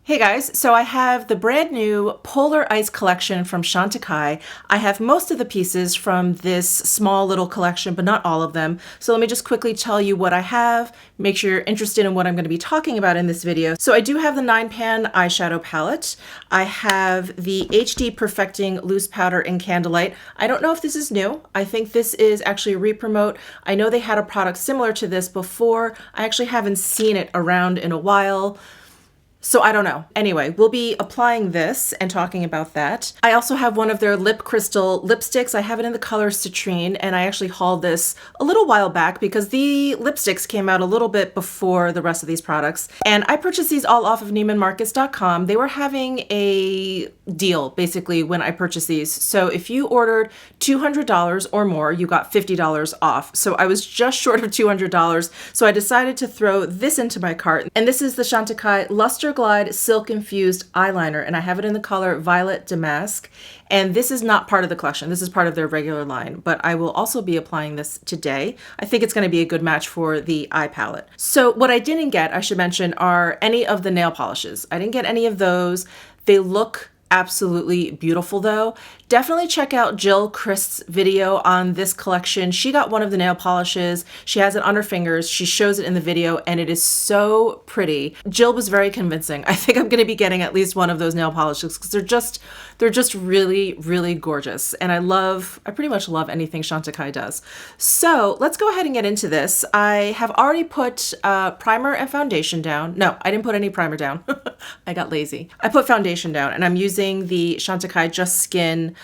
Hey guys, so I have the brand new Polar Ice collection from Chantecaille. I have most of the pieces from this small little collection, but not all of them. So let me just quickly tell you what I have, make sure you're interested in what I'm going to be talking about in this video. So I do have the 9-pan eyeshadow palette. I have the HD Perfecting Loose Powder in Candlelight. I don't know if this is new. I think this is actually a re-promote. I know they had a product similar to this before. I actually haven't seen it around in a while. So I don't know. Anyway, we'll be applying this and talking about that. I also have one of their Lip Cristal lipsticks. I have it in the color Citrine, and I actually hauled this a little while back because the lipsticks came out a little bit before the rest of these products. And I purchased these all off of neimanmarcus.com. They were having a deal basically when I purchased these. So if you ordered $200 or more, you got $50 off. So I was just short of $200. So I decided to throw this into my cart. And this is the Chantecaille Luster Glide Silk Infused Eyeliner, and I have it in the color Violet Damask. And this is not part of the collection. This is part of their regular line, but I will also be applying this today. I think it's going to be a good match for the eye palette. So what I didn't get, I should mention, are any of the nail polishes. I didn't get any of those. They look absolutely beautiful though. Definitely check out Jill Christ's video on this collection. She got one of the nail polishes. She has it on her fingers. She shows it in the video and it is so pretty. Jill was very convincing. I think I'm going to be getting at least one of those nail polishes because they're just really, really gorgeous. And I pretty much love anything Chantecaille does. So let's go ahead and get into this. I have already put primer and foundation down. No, I didn't put any primer down. I got lazy. I put foundation down and I'm using the Chantecaille Just Skin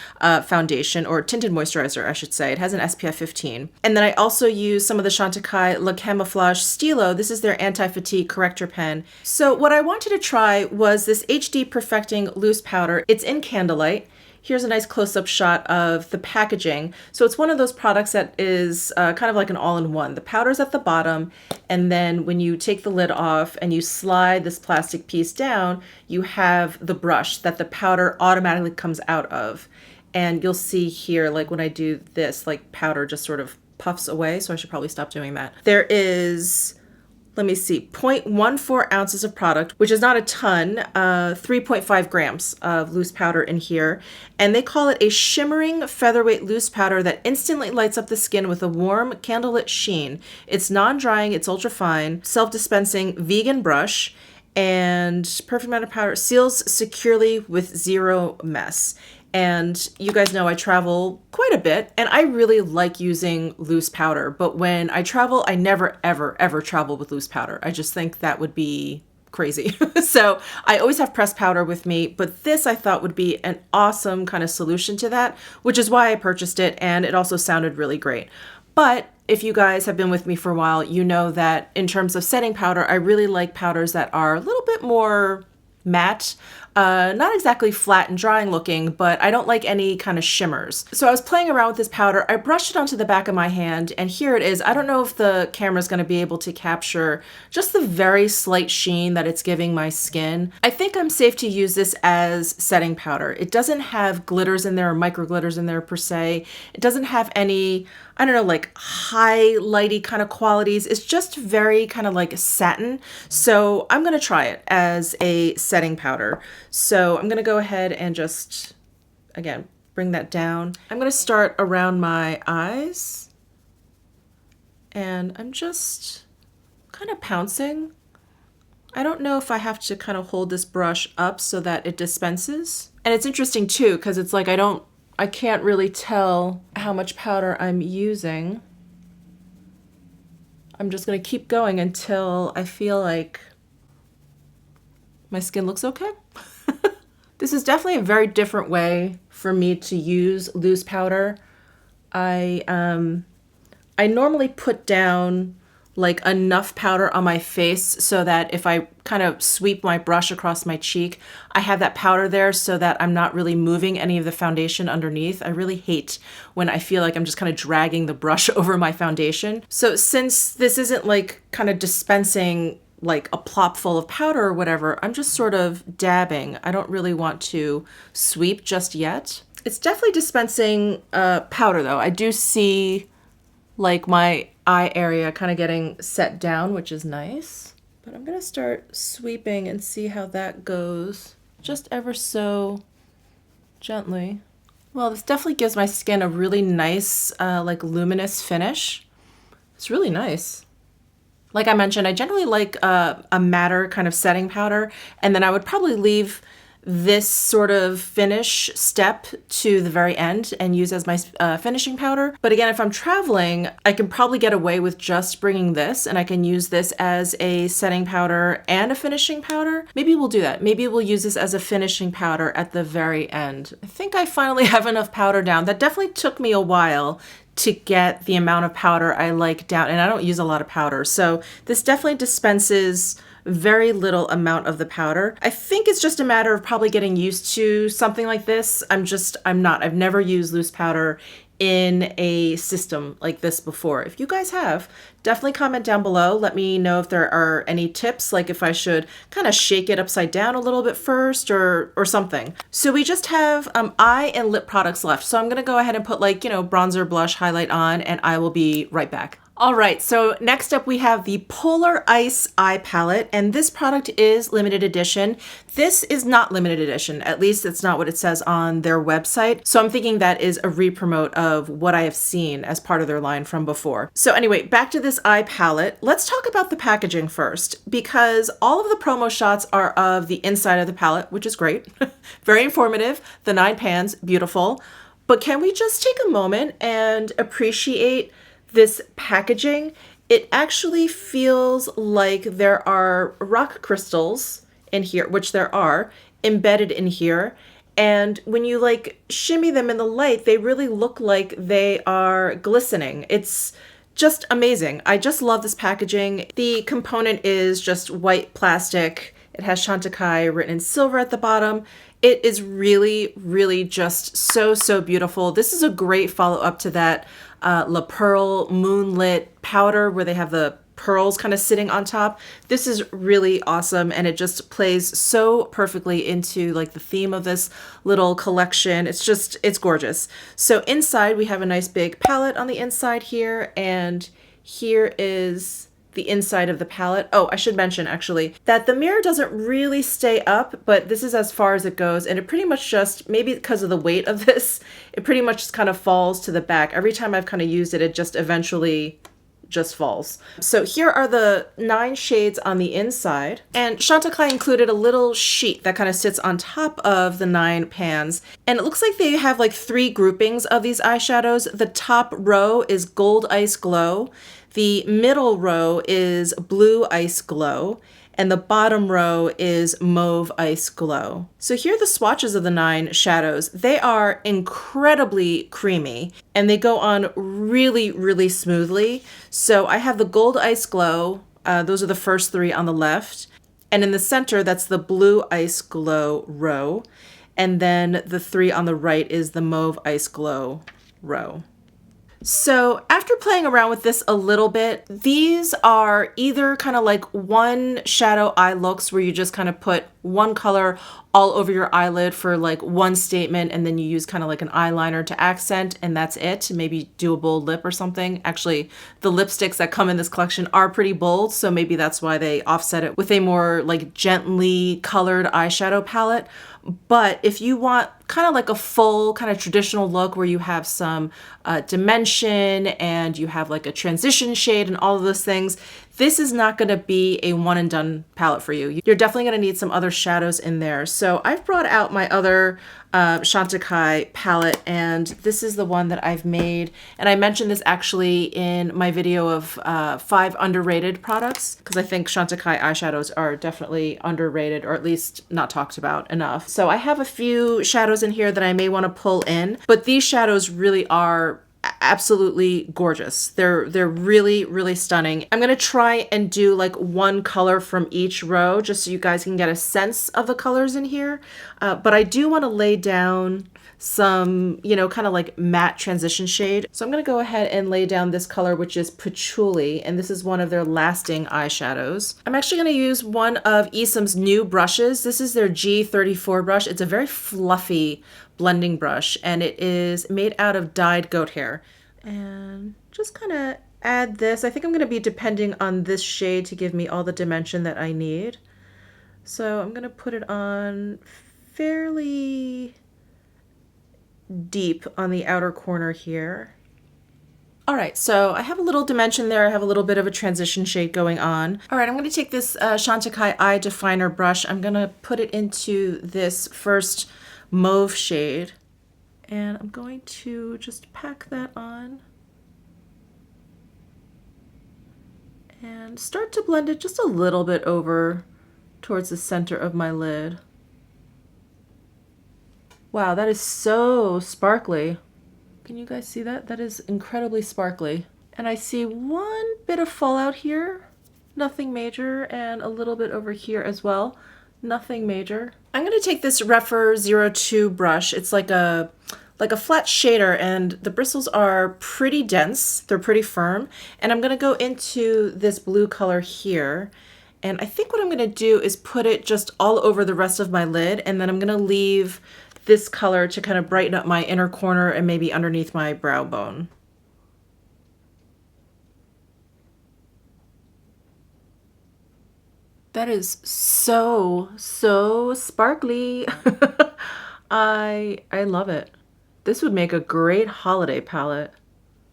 foundation, or tinted moisturizer, I should say. It has an SPF 15. And then I also use some of the Chantecaille Le Camouflage Stilo. This is their anti-fatigue corrector pen. So what I wanted to try was this HD Perfecting Loose Powder. It's in Candlelight. Here's a nice close-up shot of the packaging. So it's one of those products that is kind of like an all-in-one. The powder's at the bottom, and then when you take the lid off and you slide this plastic piece down, you have the brush that the powder automatically comes out of. And you'll see here, like when I do this, like powder just sort of puffs away, so I should probably stop doing that. There is, let me see, 0.14 ounces of product, which is not a ton, 3.5 grams of loose powder in here. And they call it a shimmering featherweight loose powder that instantly lights up the skin with a warm candlelit sheen. It's non-drying, it's ultra fine, self-dispensing vegan brush, and perfect amount of powder, seals securely with zero mess. And you guys know I travel quite a bit and I really like using loose powder, but when I travel, I never, ever, ever travel with loose powder. I just think that would be crazy. So I always have pressed powder with me, but this I thought would be an awesome kind of solution to that, which is why I purchased it. And it also sounded really great. But if you guys have been with me for a while, you know that in terms of setting powder, I really like powders that are a little bit more matte, not exactly flat and drying looking, but I don't like any kind of shimmers. So I was playing around with this powder. I brushed it onto the back of my hand and here it is. I don't know if the camera's going to be able to capture just the very slight sheen that it's giving my skin. I think I'm safe to use this as setting powder. It doesn't have glitters in there or micro glitters in there per se. It doesn't have any, I don't know, like highlighty kind of qualities. It's just very kind of like satin. So I'm going to try it as a setting powder. So I'm going to go ahead and just, again, bring that down. I'm going to start around my eyes and I'm just kind of pouncing. I don't know if I have to kind of hold this brush up so that it dispenses. And it's interesting too, because it's like I can't really tell how much powder I'm using. I'm just going to keep going until I feel like my skin looks okay. This is definitely a very different way for me to use loose powder. I normally put down like enough powder on my face so that if I kind of sweep my brush across my cheek, I have that powder there so that I'm not really moving any of the foundation underneath. I really hate when I feel like I'm just kind of dragging the brush over my foundation. So since this isn't like kind of dispensing like a plop full of powder or whatever, I'm just sort of dabbing. I don't really want to sweep just yet. It's definitely dispensing powder though. I do see like my eye area kind of getting set down, which is nice. But I'm gonna start sweeping and see how that goes. Just ever so gently. Well, this definitely gives my skin a really nice, like luminous finish. It's really nice. Like I mentioned, I generally like a matter kind of setting powder, and then I would probably leave this sort of finish step to the very end and use as my finishing powder. But again, if I'm traveling, I can probably get away with just bringing this, and I can use this as a setting powder and a finishing powder. Maybe we'll do that. Maybe we'll use this as a finishing powder at the very end. I think I finally have enough powder down. That definitely took me a while to get the amount of powder I like down, and I don't use a lot of powder. So this definitely dispenses very little amount of the powder. I think it's just a matter of probably getting used to something like this. I've never used loose powder in a system like this before. If you guys have, definitely comment down below. Let me know if there are any tips, like if I should kind of shake it upside down a little bit first or something. So we just have eye and lip products left. So I'm gonna go ahead and put like, bronzer, blush, highlight on, and I will be right back. All right, so next up we have the Polar Ice Eye Palette, and this product is limited edition. This is not limited edition, at least it's not what it says on their website. So I'm thinking that is a re-promote of what I have seen as part of their line from before. So anyway, back to this eye palette. Let's talk about the packaging first, because all of the promo shots are of the inside of the palette, which is great. Very informative. The 9 pans, beautiful. But can we just take a moment and appreciate this packaging? It actually feels like there are rock crystals in here, which there are, embedded in here. And when you like shimmy them in the light, they really look like they are glistening. It's just amazing. I just love this packaging. The component is just white plastic. It has Chantecaille written in silver at the bottom. It is really, really just so beautiful. This is a great follow-up to that La Pearl Moonlit powder where they have the pearls kind of sitting on top. This is really awesome, and it just plays so perfectly into like the theme of this little collection. It's gorgeous. So inside we have a nice big palette on the inside here, and here is the inside of the palette. Oh, I should mention actually that the mirror doesn't really stay up, but this is as far as it goes, and it pretty much just, maybe because of the weight of this, it pretty much just kind of falls to the back. Every time I've kind of used it, it just eventually just falls. So here are the 9 shades on the inside, and Chantecaille included a little sheet that kind of sits on top of the 9 pans, and it looks like they have like 3 groupings of these eyeshadows. The top row is Gold Ice Glow, the middle row is Blue Ice Glow, and the bottom row is Mauve Ice Glow. So here are the swatches of the 9 shadows. They are incredibly creamy, and they go on really smoothly. So I have the Gold Ice Glow. Those are the first 3 on the left. And in the center, that's the Blue Ice Glow row. And then the 3 on the right is the Mauve Ice Glow row. So after playing around with this a little bit, these are either kind of like one shadow eye looks where you just kind of put one color all over your eyelid for like one statement, and then you use kind of like an eyeliner to accent, and that's it. Maybe do a bold lip or something. Actually, the lipsticks that come in this collection are pretty bold, so maybe that's why they offset it with a more like gently colored eyeshadow palette. But if you want kind of like a full kind of traditional look where you have some dimension and you have like a transition shade and all of those things, this is not going to be a one and done palette for you. You're definitely going to need some other shadows in there. So I've brought out my other Chantecaille palette, and this is the one that I've made. And I mentioned this actually in my video of 5 underrated products, because I think Chantecaille eyeshadows are definitely underrated, or at least not talked about enough. So I have a few shadows in here that I may want to pull in, but these shadows really are absolutely gorgeous. They're really stunning. I'm gonna try and do like one color from each row just so you guys can get a sense of the colors in here. But I do want to lay down some, kind of like matte transition shade. So I'm gonna go ahead and lay down this color, which is Patchouli, and this is one of their lasting eyeshadows. I'm actually gonna use one of Esam's new brushes. This is their G34 brush. It's a very fluffy blending brush, and it is made out of dyed goat hair. And just kind of add this. I think I'm going to be depending on this shade to give me all the dimension that I need. So I'm going to put it on fairly deep on the outer corner here. All right, so I have a little dimension there. I have a little bit of a transition shade going on. All right, I'm going to take this Chantecaille Eye Definer brush. I'm going to put it into this first mauve shade. And I'm going to just pack that on. And start to blend it just a little bit over towards the center of my lid. Wow, that is so sparkly. Can you guys see that? That is incredibly sparkly. And I see one bit of fallout here, nothing major, and a little bit over here as well, nothing major. I'm going to take this Refer 02 brush. It's like a flat shader, and the bristles are pretty dense. They're pretty firm. And I'm going to go into this blue color here. And I think what I'm going to do is put it just all over the rest of my lid, and then I'm going to leave this color to kind of brighten up my inner corner and maybe underneath my brow bone. That is so sparkly. I love it. This would make a great holiday palette.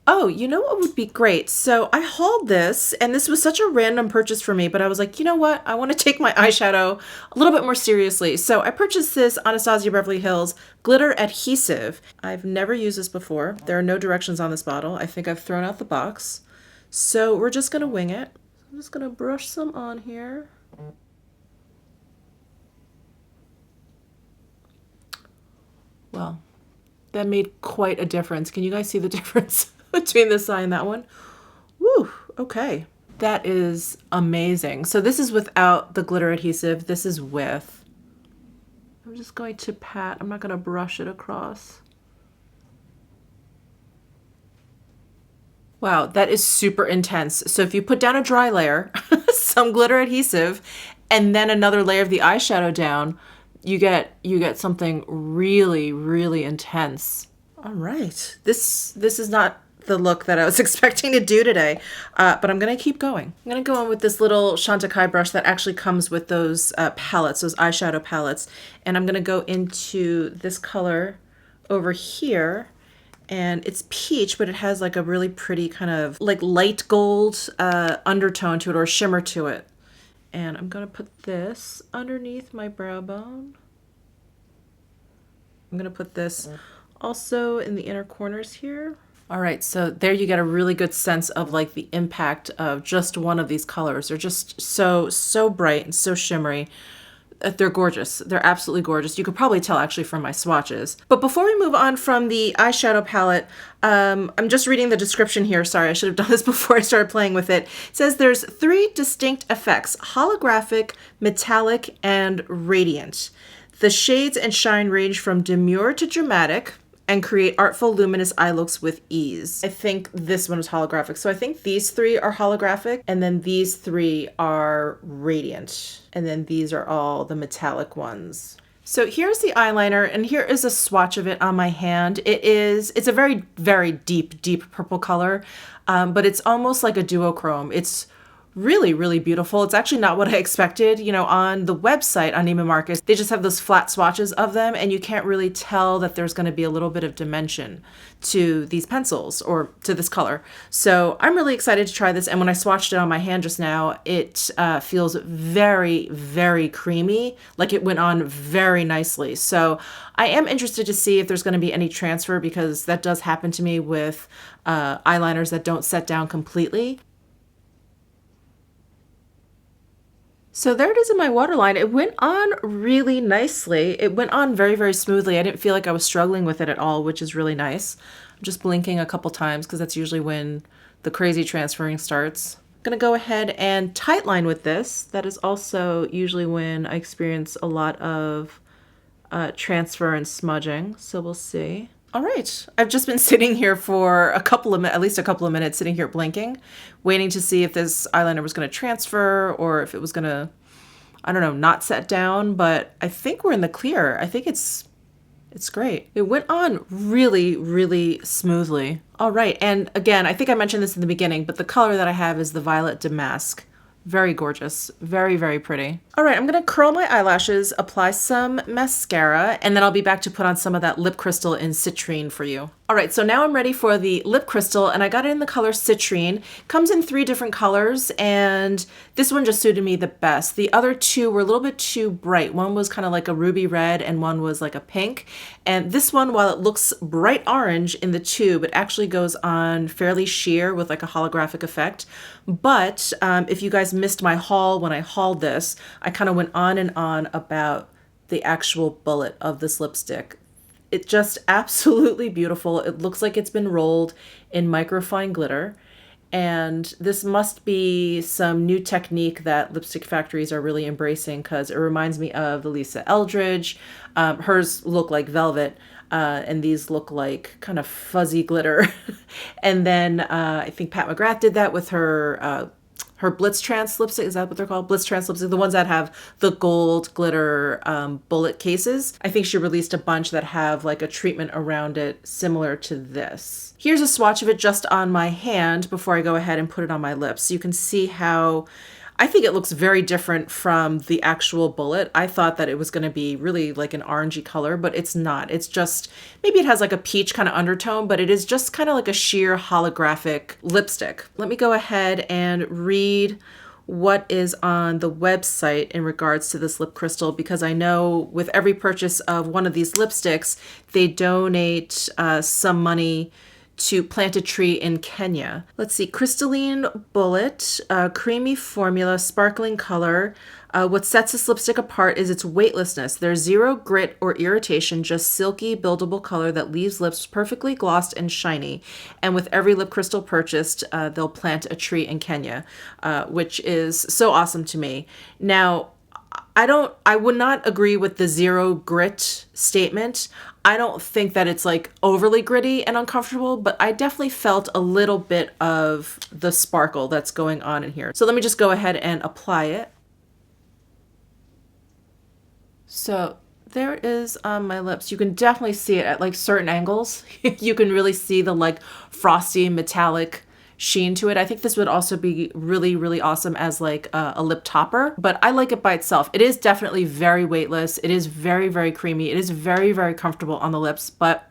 Oh, you know what would be great? So I hauled this, and this was such a random purchase for me, but I was like, you know what? I want to take my eyeshadow a little bit more seriously. So I purchased this Anastasia Beverly Hills glitter adhesive. I've never used this before. There are no directions on this bottle. I think I've thrown out the box. So we're just going to wing it. I'm just going to brush some on here. Well, that made quite a difference. Can you guys see the difference between this eye and that one? Woo, okay. That is amazing. So this is without the glitter adhesive. This is with. I'm just going to pat. I'm not going to brush it across. Wow, that is super intense. So if you put down a dry layer, some glitter adhesive, and then another layer of the eyeshadow down, you get something really intense. All right, this is not the look that I was expecting to do today, but I'm gonna keep going. I'm gonna go in with this little Chantecaille brush that actually comes with those palettes, those eyeshadow palettes, and I'm gonna go into this color over here, and it's peach, but it has like a really pretty kind of like light gold undertone to it, or shimmer to it. And I'm going to put this underneath my brow bone. I'm going to put this also in the inner corners here. All right, so there you get a really good sense of like the impact of just one of these colors. They're just so bright and so shimmery. They're gorgeous. They're absolutely gorgeous. You could probably tell actually from my swatches. But before we move on from the eyeshadow palette, I'm just reading the description here. Sorry, I should have done this before I started playing with it. It says there's 3 distinct effects: holographic, metallic, and radiant. The shades and shine range from demure to dramatic and create artful, luminous eye looks with ease. I think this one is holographic. So I think these 3 are holographic, and then these 3 are radiant. And then these are all the metallic ones. So here's the eyeliner, and here is a swatch of it on my hand. It's a very deep purple color, but it's almost like a duochrome. It's really beautiful. It's actually not what I expected. You know, on the website on Neiman Marcus, they just have those flat swatches of them, and you can't really tell that there's going to be a little bit of dimension to these pencils or to this color. So I'm really excited to try this, and when I swatched it on my hand just now, it feels very creamy, like it went on very nicely. So I am interested to see if there's going to be any transfer, because that does happen to me with eyeliners that don't set down completely. So there it is in my waterline. It went on really nicely. It went on very smoothly. I didn't feel like I was struggling with it at all, which is really nice. I'm just blinking a couple times because that's usually when the crazy transferring starts. I'm gonna go ahead and tightline with this. That is also usually when I experience a lot of transfer and smudging. So we'll see. All right, I've just been sitting here for at least a couple of minutes, sitting here blinking, waiting to see if this eyeliner was going to transfer or if it was going to, I don't know, not set down. But I think we're in the clear. I think it's It's great. It went on really, really smoothly. All right, and again, I think I mentioned this in the beginning, but the color that I have is the Violet Damask. Very gorgeous. Very, very pretty. All right, I'm going to curl my eyelashes, apply some mascara, and then I'll be back to put on some of that Lip Cristal in Citrine for you. All right, so now I'm ready for the Lip Cristal, and I got it in the color Citrine. Comes in 3 different colors, and this one just suited me the best. The other 2 were a little bit too bright. One was kind of like a ruby red, and one was like a pink. And this one, while it looks bright orange in the tube, it actually goes on fairly sheer with like a holographic effect. But if you guys missed my haul when I hauled this, I kind of went on and on about the actual bullet of this lipstick. It's just absolutely beautiful. It looks like it's been rolled in microfine glitter. And this must be some new technique that lipstick factories are really embracing, because it reminds me of the Lisa Eldridge. Hers look like velvet, and these look like kind of fuzzy glitter. And then I think Pat McGrath did that with her Blitz Trance lipstick. Is that what they're called? Blitz Trance lipstick. The ones that have the gold glitter bullet cases. I think she released a bunch that have like a treatment around it similar to this. Here's a swatch of it just on my hand before I go ahead and put it on my lips. So you can see how I think it looks very different from the actual bullet. I thought that it was going to be really like an orangey color, but it's not. It's just, maybe it has like a peach kind of undertone, but it is just kind of like a sheer holographic lipstick. Let me go ahead and read what is on the website in regards to this Lip Cristal, because I know with every purchase of one of these lipsticks, they donate some money to plant a tree in Kenya. Let's see, crystalline bullet, creamy formula, sparkling color. What sets this lipstick apart is its weightlessness. There's zero grit or irritation, just silky, buildable color that leaves lips perfectly glossed and shiny. And with every Lip Cristal purchased, they'll plant a tree in Kenya, which is so awesome to me. Now, I would not agree with the zero grit statement. I don't think that it's like overly gritty and uncomfortable, but I definitely felt a little bit of the sparkle that's going on in here. So let me just go ahead and apply it. So there it is on my lips. You can definitely see it at like certain angles. You can really see the like frosty metallic sheen to it. I think this would also be really, really awesome as like a lip topper, but I like it by itself. It is definitely very weightless. It is very, very creamy. It is very, very comfortable on the lips, but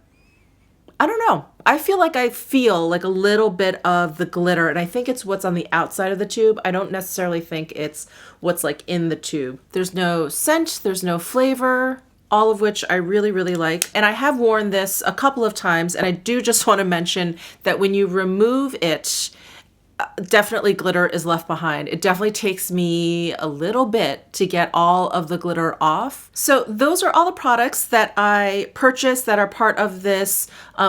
I don't know. I feel like a little bit of the glitter, and I think it's what's on the outside of the tube. I don't necessarily think it's what's like in the tube. There's no scent, there's no flavor, all of which I really, really like. And I have worn this a couple of times, and I do just want to mention that when you remove it, definitely glitter is left behind. It definitely takes me a little bit to get all of the glitter off. So those are all the products that I purchased that are part of this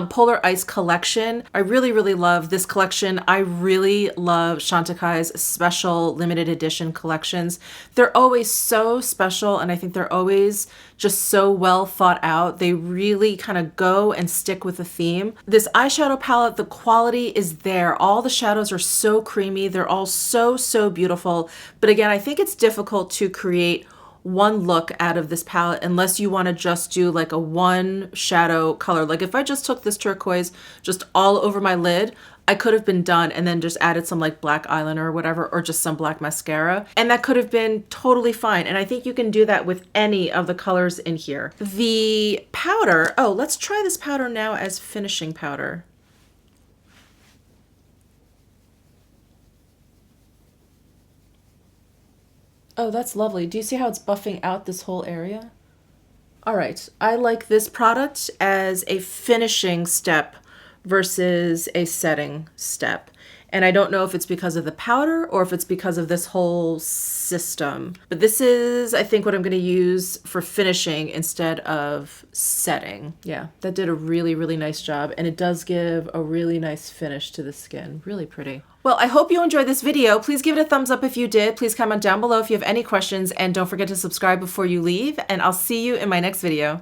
Polar Ice collection. I really, really love this collection. I really love Chantecaille's special limited edition collections. They're always so special, and I think they're always just so well thought out. They really kind of go and stick with the theme. This eyeshadow palette, the quality is there. All the shadows are so creamy. They're all so, so beautiful. But again, I think it's difficult to create one look out of this palette unless you want to just do like a one shadow color. Like if I just took this turquoise just all over my lid, I could have been done and then just added some like black eyeliner or whatever, or just some black mascara. And that could have been totally fine. And I think you can do that with any of the colors in here. The powder, oh, let's try this powder now as finishing powder. Oh, that's lovely. Do you see how it's buffing out this whole area? All right, I like this product as a finishing step versus a setting step. And I don't know if it's because of the powder or if it's because of this whole system. But this is, I think, what I'm going to use for finishing instead of setting. Yeah, that did a really, really nice job. And it does give a really nice finish to the skin. Really pretty. Well, I hope you enjoyed this video. Please give it a thumbs up if you did. Please comment down below if you have any questions. And don't forget to subscribe before you leave. And I'll see you in my next video.